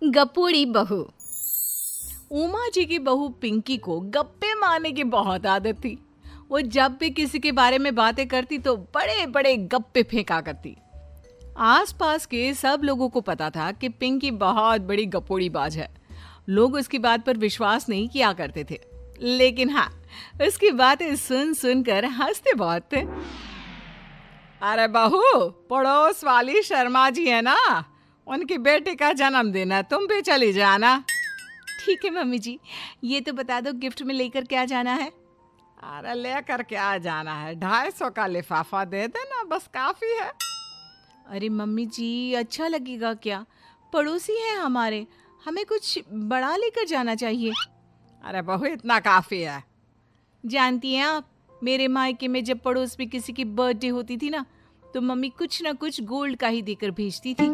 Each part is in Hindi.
गपोड़ी बहू। उमा जी की बहू पिंकी को गप्पे मारने की बहुत आदत थी। वो जब भी किसी के बारे में बातें करती तो बड़े बड़े गप्पे फेंका करती। आसपास के सब लोगों को पता था कि पिंकी बहुत बड़ी गपोड़ी बाज है। लोग उसकी बात पर विश्वास नहीं किया करते थे, लेकिन हाँ, उसकी बातें सुन सुनकर हंसते बहुत थे। अरे बहू, पड़ोस वाली शर्मा जी है ना, उनकी बेटी का जन्मदिन है, तुम भी चली जाना। ठीक है मम्मी जी, ये तो बता दो गिफ्ट में लेकर क्या जाना है। अरे लेकर क्या जाना है, 250 का लिफाफा दे देना, बस काफी है। अरे मम्मी जी, अच्छा लगेगा क्या? पड़ोसी हैं हमारे, हमें कुछ बड़ा लेकर जाना चाहिए। अरे बहू, इतना काफी है। जानती हैं आप, मेरे मायके में जब पड़ोस में किसी की बर्थडे होती थी ना, तो मम्मी कुछ ना कुछ गोल्ड का ही देकर भेजती थी।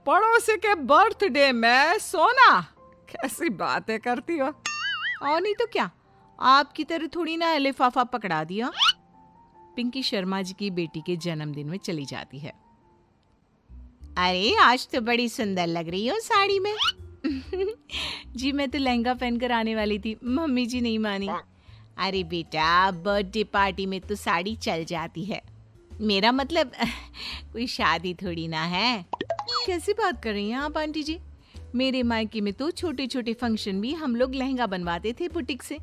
पड़ोसी के बर्थडे में सोना? कैसी बातें करती हो। और नहीं तो क्या, आपकी तरह थोड़ी ना लिफाफा पकड़ा दिया। पिंकी शर्मा जी की बेटी के जन्मदिन में चली जाती है। अरे आज तो बड़ी सुंदर लग रही हो साड़ी में। जी मैं तो लहंगा पहनकर आने वाली थी, मम्मी जी नहीं मानी। अरे बेटा, बर्थडे पार्टी में तो साड़ी चल जाती है, मेरा मतलब कोई शादी थोड़ी ना है। कैसी बात कर रही हैं आप आंटी जी? मेरे मायके में तो छोटे छोटे फंक्शन भी हम लोग लहंगा बनवाते थे बुटीक से,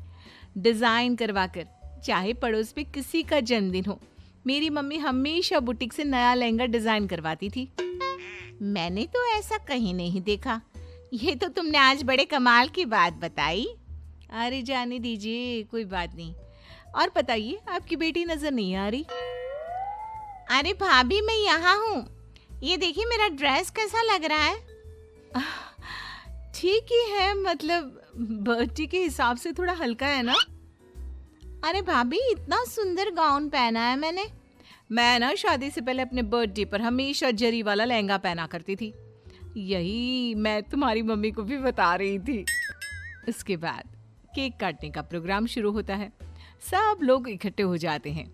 डिजाइन करवा कर। चाहे पड़ोस में किसी का जन्मदिन हो, मेरी मम्मी हमेशा बुटीक से नया लहंगा डिजाइन करवाती थी। मैंने तो ऐसा कहीं नहीं देखा, ये तो तुमने आज बड़े कमाल की बात बताई। अरे जाने दीजिए, कोई बात नहीं। और बताइए, आपकी बेटी नजर नहीं आ रही? अरे भाभी, मैं यहाँ हूँ, ये देखिए मेरा ड्रेस कैसा लग रहा है। ठीक ही है, मतलब बर्थडे के हिसाब से थोड़ा हल्का है ना। अरे भाभी, इतना सुंदर गाउन पहना है मैंने। मैं ना शादी से पहले अपने बर्थडे पर हमेशा जरी वाला लहंगा पहना करती थी, यही मैं तुम्हारी मम्मी को भी बता रही थी। इसके बाद केक काटने का प्रोग्राम शुरू होता है। सब लोग इकट्ठे हो जाते हैं।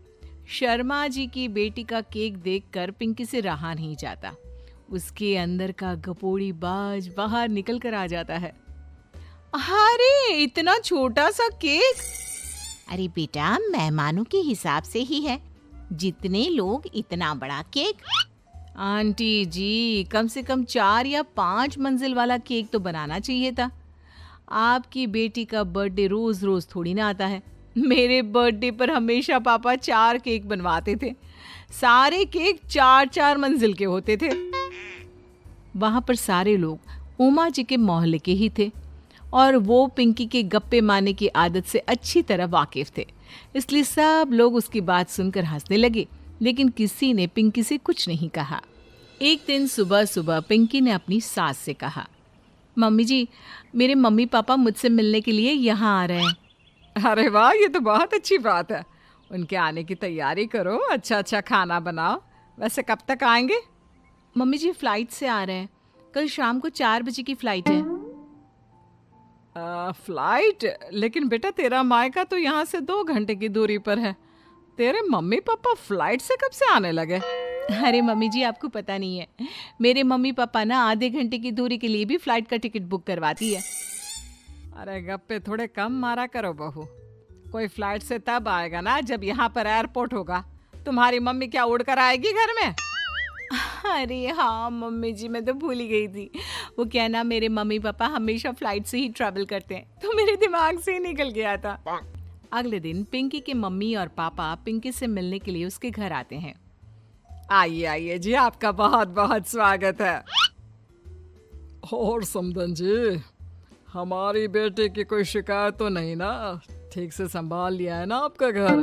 शर्मा जी की बेटी का केक देखकर पिंकी से रहा नहीं जाता। उसके अंदर का गपोड़ी बाज बाहर निकल कर आ जाता है। अरे इतना छोटा सा केक! अरे बेटा, मेहमानों के हिसाब से ही है, जितने लोग इतना बड़ा केक। आंटी जी, कम से कम 4 या 5 मंजिल वाला केक तो बनाना चाहिए था। आपकी बेटी का बर्थडे रोज रोज थोड़ी ना आता है। मेरे बर्थडे पर हमेशा पापा 4 केक बनवाते थे, सारे केक 4-4 मंजिल के होते थे। वहां पर सारे लोग उमा जी के मोहल्ले के ही थे और वो पिंकी के गप्पे मारने की आदत से अच्छी तरह वाकिफ थे, इसलिए सब लोग उसकी बात सुनकर हंसने लगे, लेकिन किसी ने पिंकी से कुछ नहीं कहा। एक दिन सुबह सुबह पिंकी ने अपनी सास से कहा, मम्मी जी, मेरे मम्मी पापा मुझसे मिलने के लिए यहाँ आ रहे हैं। अरे वाह, ये तो बहुत अच्छी बात है। उनके आने की तैयारी करो, अच्छा अच्छा खाना बनाओ। वैसे कब तक आएंगे? मम्मी जी फ्लाइट से आ रहे हैं, कल शाम को 4 बजे की फ्लाइट है। फ्लाइट? लेकिन बेटा, तेरा मायका तो यहाँ से 2 घंटे की दूरी पर है। तेरे मम्मी पापा फ्लाइट से कब से आने लगे? अरे मम्मी जी, आपको पता नहीं है, मेरे मम्मी पापा ना आधे घंटे की दूरी के लिए भी फ्लाइट का टिकट बुक करवाती है। अरे गप्पे थोड़े कम मारा करो बहू, कोई फ्लाइट से तब आएगा ना जब यहाँ पर एयरपोर्ट होगा। तुम्हारी मम्मी क्या उड़कर आएगी घर में? अरे हाँ मम्मी जी, मैं तो भूल ही गई थी। वो क्या ना, मेरे मम्मी पापा हमेशा फ्लाइट से ही ट्रैवल करते हैं, तो मेरे दिमाग से ही निकल गया था। अगले दिन पिंकी के मम्मी और पापा पिंकी से मिलने के लिए उसके घर आते हैं। आइए आइए जी, आपका बहुत बहुत स्वागत है। और समदन जी, हमारी बेटे की कोई शिकायत तो नहीं ना? ठीक से संभाल लिया है ना आपका घर?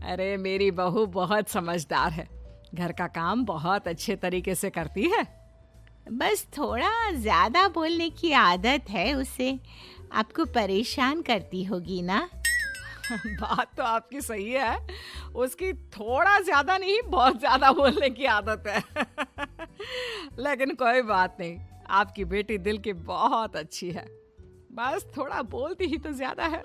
अरे मेरी बहू बहुत समझदार है, घर का काम बहुत अच्छे तरीके से करती है। बस थोड़ा ज्यादा बोलने की आदत है उसे, आपको परेशान करती होगी ना। बात तो आपकी सही है, उसकी थोड़ा ज्यादा नहीं बहुत ज्यादा बोलने की आदत है। लेकिन कोई बात नहीं, आपकी बेटी दिल की बहुत अच्छी है, बस थोड़ा बोलती ही तो ज्यादा है।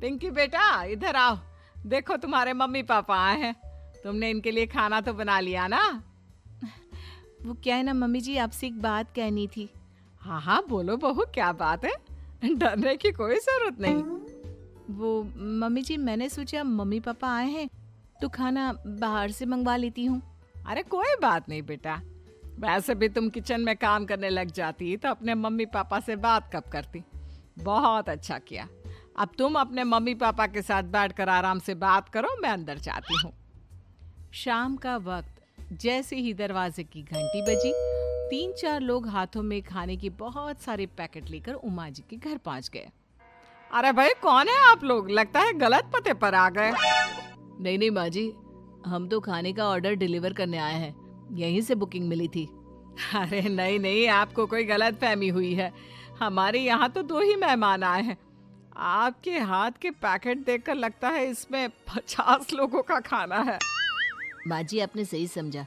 पिंकी बेटा, इधर आओ, देखो तुम्हारे मम्मी पापा आए हैं, तुमने इनके लिए खाना तो बना लिया ना? वो क्या है ना मम्मी जी, आपसे एक बात कहनी थी। हाँ हाँ बोलो बहू, क्या बात है, डरने की कोई जरूरत नहीं। वो मम्मी जी, मैंने सोचा मम्मी पापा आए हैं तो खाना बाहर से मंगवा लेती हूँ। अरे कोई बात नहीं बेटा, वैसे भी तुम किचन में काम करने लग जाती तो अपने मम्मी पापा से बात कब करती। बहुत अच्छा किया। अब तुम अपने मम्मी पापा के साथ बैठकर आराम से बात करो, मैं अंदर जाती हूँ। शाम का वक्त, जैसे ही दरवाजे की घंटी बजी, 3-4 लोग हाथों में खाने के बहुत सारे पैकेट लेकर उमा जी के घर पहुंच गए। अरे भाई कौन है आप लोग, लगता है गलत पते पर आ गए। नहीं नहीं माँ जी, हम तो खाने का ऑर्डर डिलीवर करने आए हैं, यहीं से बुकिंग मिली थी। अरे नहीं नहीं, आपको कोई गलत फहमी हुई है, हमारे यहाँ तो 2 ही मेहमान आए हैं। आपके हाथ के पैकेट देखकर लगता है इसमें 50 लोगों का खाना है। माँ जी आपने सही समझा,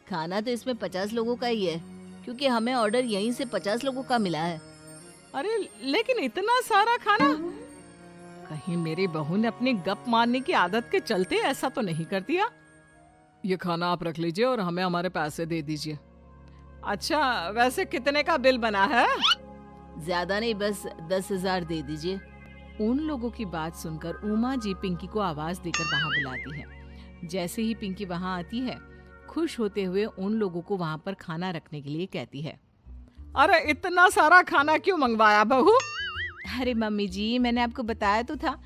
खाना तो इसमें 50 लोगों का ही है, क्योंकि हमें ऑर्डर यहीं से 50 लोगों का मिला है। अरे लेकिन इतना सारा खाना, कहीं मेरी बहू ने अपनी गप मारने की आदत के चलते ऐसा तो नहीं कर दिया। ये खाना आप रख लीजिए और हमें हमारे पैसे दे दीजिए। अच्छा वैसे कितने का बिल बना है? ज्यादा नहीं, बस 10,000 दे दीजिए। उन लोगों की बात सुनकर उमा जी पिंकी को आवाज देकर वहां बुलाती है। जैसे ही पिंकी वहां आती है, खुश होते हुए उन लोगों को वहां पर खाना रखने के लिए कहती है। अरे इतना सारा खाना क्यों मंगवाया बहू? अरे मम्मी जी, मैंने आपको बताया तो था,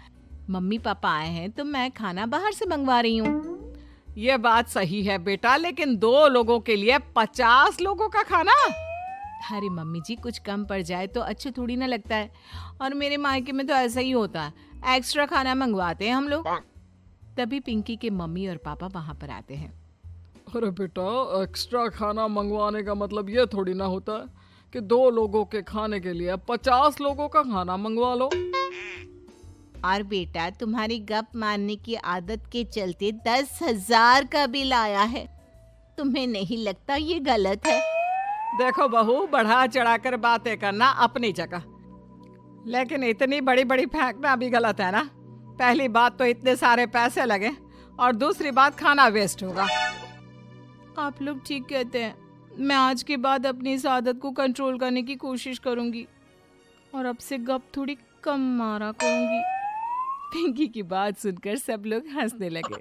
मम्मी पापा आए हैं तो मैं खाना बाहर से मंगवा रही हूँ। ये बात सही है बेटा, लेकिन 2 लोगों के लिए 50 लोगों का खाना? अरे मम्मी जी, कुछ कम पड़ जाए तो अच्छा थोड़ी ना लगता है, और मेरे मायके में तो ऐसा ही होता है, एक्स्ट्रा खाना मंगवाते हैं हम लोग। तभी पिंकी के मम्मी और पापा वहां पर आते हैं। अरे बेटा, एक्स्ट्रा खाना मंगवाने का मतलब ये थोड़ी ना होता है कि 2 लोगों के खाने के लिए 50 लोगों का खाना मंगवा लो। और बेटा, तुम्हारी गप मारने की आदत के चलते 10,000 का बिल आया है, तुम्हें नहीं लगता ये गलत है? देखो बहू, बढ़ा चढ़ाकर बातें करना अपनी जगह, लेकिन इतनी बड़ी बड़ी फेंकना भी गलत है ना। पहली बात तो इतने सारे पैसे लगे, और दूसरी बात खाना वेस्ट होगा। आप लोग ठीक कहते हैं, मैं आज के बाद अपनी इस आदत को कंट्रोल करने की कोशिश करूंगी और अब से गप थोड़ी कम मारा करूंगी। पिंकी की बात सुनकर सब लोग हंसने लगे।